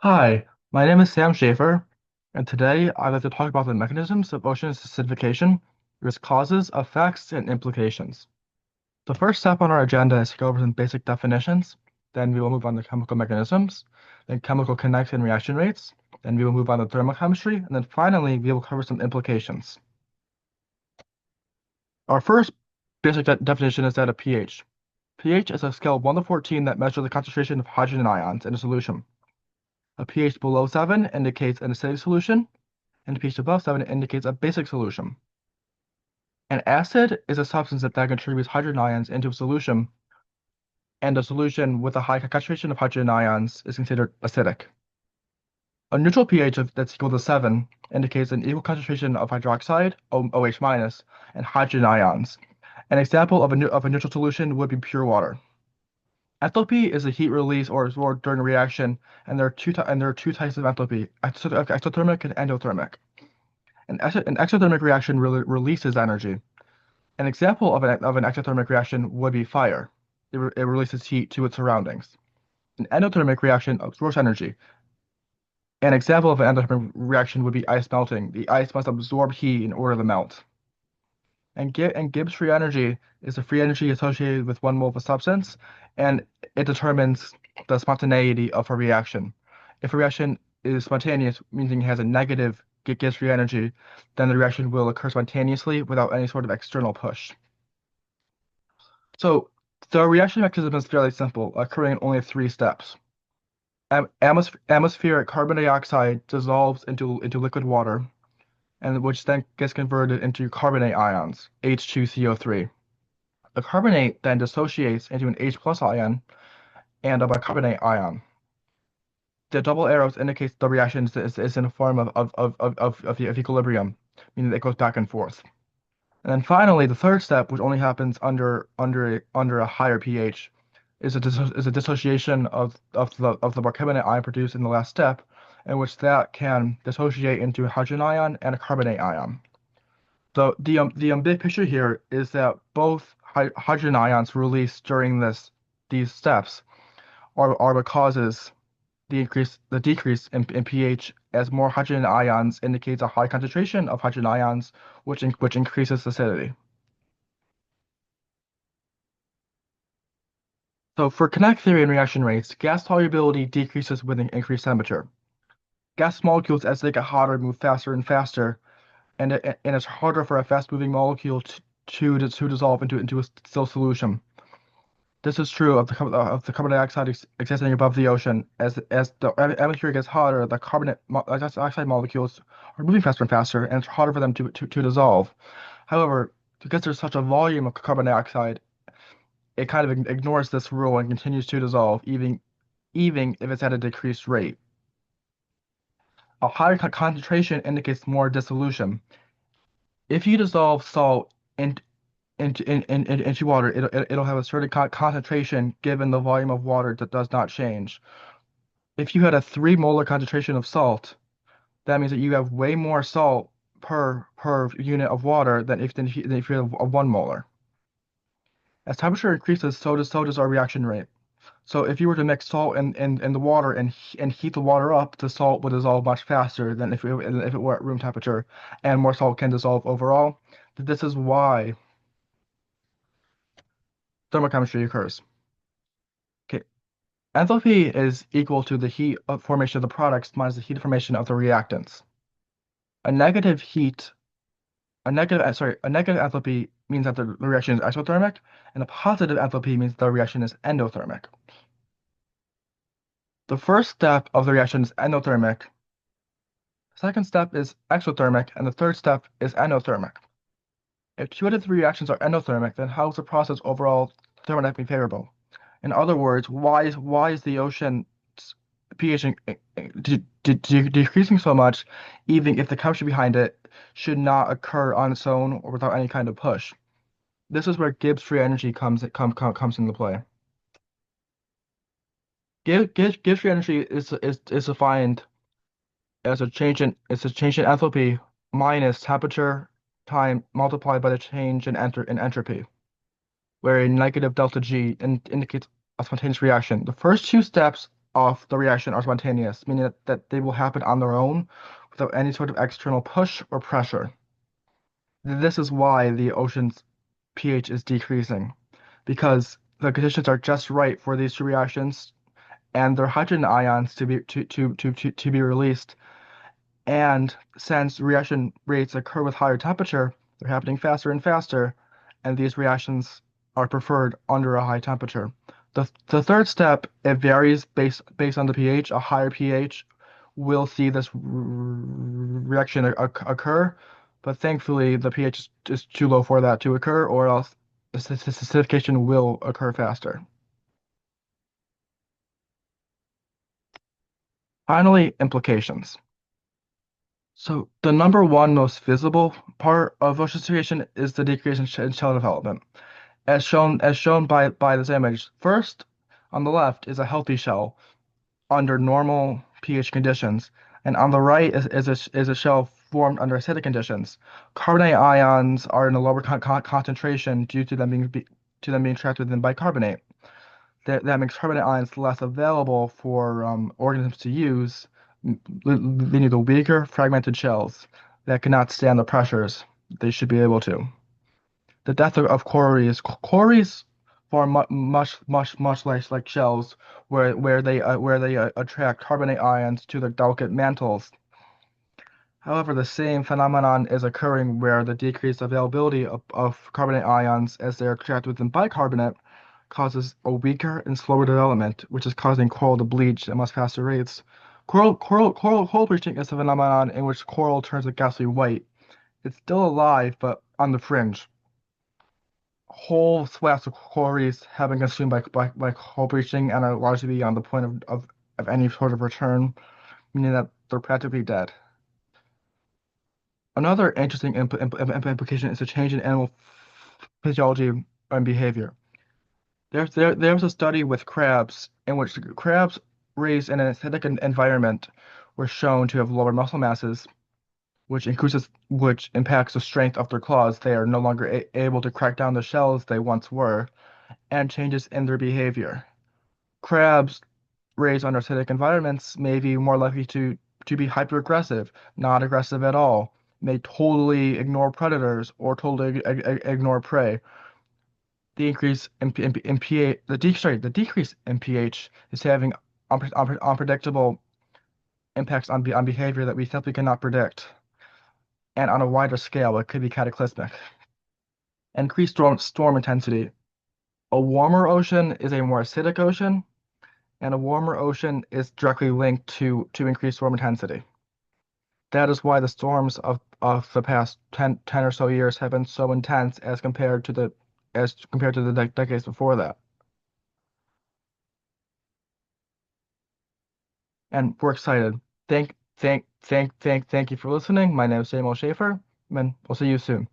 Hi, my name is Sam Schaeffer, and today I'd like to talk about the mechanisms of ocean acidification, its causes, effects, and implications. The first step on our agenda is to go over some basic definitions, then we will move on to chemical mechanisms, then chemical kinetics and reaction rates, then we will move on to thermochemistry, and then finally we will cover some implications. Our first basic definition is that of pH. pH is a scale of 1 to 14 that measures the concentration of hydrogen ions in a solution. A pH below 7 indicates an acidic solution, and a pH above 7 indicates a basic solution. An acid is a substance that contributes hydrogen ions into a solution, and a solution with a high concentration of hydrogen ions is considered acidic. A neutral pH that's equal to 7 indicates an equal concentration of hydroxide, OH minus, and hydrogen ions. An example of a neutral solution would be pure water. Enthalpy is a heat release or during a reaction, and there are two types of enthalpy: exothermic and endothermic. An exothermic reaction releases energy. An example of an exothermic reaction would be fire. It releases heat to its surroundings. An endothermic reaction absorbs energy. An example of an endothermic reaction would be ice melting. The ice must absorb heat in order to melt. And Gibbs free energy is the free energy associated with one mole of a substance, and it determines the spontaneity of a reaction. If a reaction is spontaneous, meaning it has a negative Gibbs free energy, then the reaction will occur spontaneously without any sort of external push. So the reaction mechanism is fairly simple, occurring in only 3 steps. Atmospheric carbon dioxide dissolves into liquid water, and which then gets converted into carbonate ions, H2CO3. The carbonate then dissociates into an H plus ion and a bicarbonate ion. The double arrows indicates the reaction is in a form of equilibrium, meaning it goes back and forth. And then finally, the third step, which only happens under a higher pH, is a dissociation of the bicarbonate ion produced in the last step, in which that can dissociate into a hydrogen ion and a carbonate ion. The big picture here is that both hydrogen ions released during these steps are what causes the decrease in pH, as more hydrogen ions indicates a high concentration of hydrogen ions, which increases acidity. So for kinetic theory and reaction rates, gas solubility decreases with an increased temperature. Gas molecules, as they get hotter, move faster and faster, and it's harder for a fast-moving molecule to dissolve into a still solution. This is true of the carbon dioxide existing above the ocean. As the atmosphere gets hotter, the dioxide molecules are moving faster and faster, and it's harder for them to dissolve. However, because there's such a volume of carbon dioxide, it kind of ignores this rule and continues to dissolve, even if it's at a decreased rate. A higher concentration indicates more dissolution. If you dissolve salt into water, it'll have a certain concentration given the volume of water that does not change. If you had a 3 molar concentration of salt, that means that you have way more salt per unit of water than if you have a 1 molar. As temperature increases, so does our reaction rate. So if you were to mix salt in the water and heat the water up, the salt would dissolve much faster than if it were at room temperature, and more salt can dissolve overall. This is why thermochemistry occurs. Okay, enthalpy is equal to the heat of formation of the products minus the heat of formation of the reactants. A negative heat, a negative enthalpy means that the reaction is exothermic, and a positive enthalpy means the reaction is endothermic. The first step of the reaction is endothermic. The second step is exothermic, and the third step is endothermic. If 2 out of 3 reactions are endothermic, then how is the process overall thermodynamically favorable? In other words, why is the ocean pH decreasing so much, even if the chemistry behind it should not occur on its own or without any kind of push? This is where Gibbs free energy comes into play. Gibbs free energy is defined as a change in enthalpy minus temperature time multiplied by the change in entropy, where a negative delta G indicates a spontaneous reaction. The first 2 steps of the reaction are spontaneous, meaning that they will happen on their own without any sort of external push or pressure. This is why the ocean's pH is decreasing, because the conditions are just right for these two reactions and their hydrogen ions to be released. And since reaction rates occur with higher temperature, they're happening faster and faster, and these reactions are preferred under a high temperature. The third step, it varies based on the pH. A higher pH will see this reaction occur, but thankfully the pH is too low for that to occur, or else the acidification will occur faster. Finally, implications. So the number one most visible part of ocean acidification is the decrease in shell development, as shown by this image. First, on the left is a healthy shell under normal pH conditions, and on the right is a shell formed under acidic conditions. Carbonate ions are in a lower concentration due to them being trapped within bicarbonate. That makes carbonate ions less available for organisms to use, leading to weaker, fragmented shells that cannot stand the pressures they should be able to. The death of cories. Cories form much like shells, where they attract carbonate ions to their delicate mantles. However, the same phenomenon is occurring where the decreased availability of carbonate ions as they are trapped within bicarbonate causes a weaker and slower development, which is causing coral to bleach at much faster rates. Coral bleaching is a phenomenon in which coral turns a ghastly white. It's still alive, but on the fringe. Whole swaths of quarries have been consumed by coal bleaching and are largely beyond the point of any sort of return, meaning that they're practically dead. Another interesting implication is a change in animal physiology and behavior. There was a study with crabs in which crabs raised in an acidic environment were shown to have lower muscle masses, which impacts the strength of their claws. They are no longer able to crack down the shells they once were, and changes in their behavior. Crabs raised under acidic environments may be more likely to be hyper-aggressive, not aggressive at all, may totally ignore predators or totally ignore prey. The increase in pH, the decrease in pH is having unpredictable impacts on behavior that we simply cannot predict. And on a wider scale, it could be cataclysmic. Increased storm intensity. A warmer ocean is a more acidic ocean, and a warmer ocean is directly linked to increased storm intensity. That is why the storms of the past 10 or so years have been so intense as compared to the decades before that. And we're excited. Thank you for listening. My name is Samuel Schaeffer, and we'll see you soon.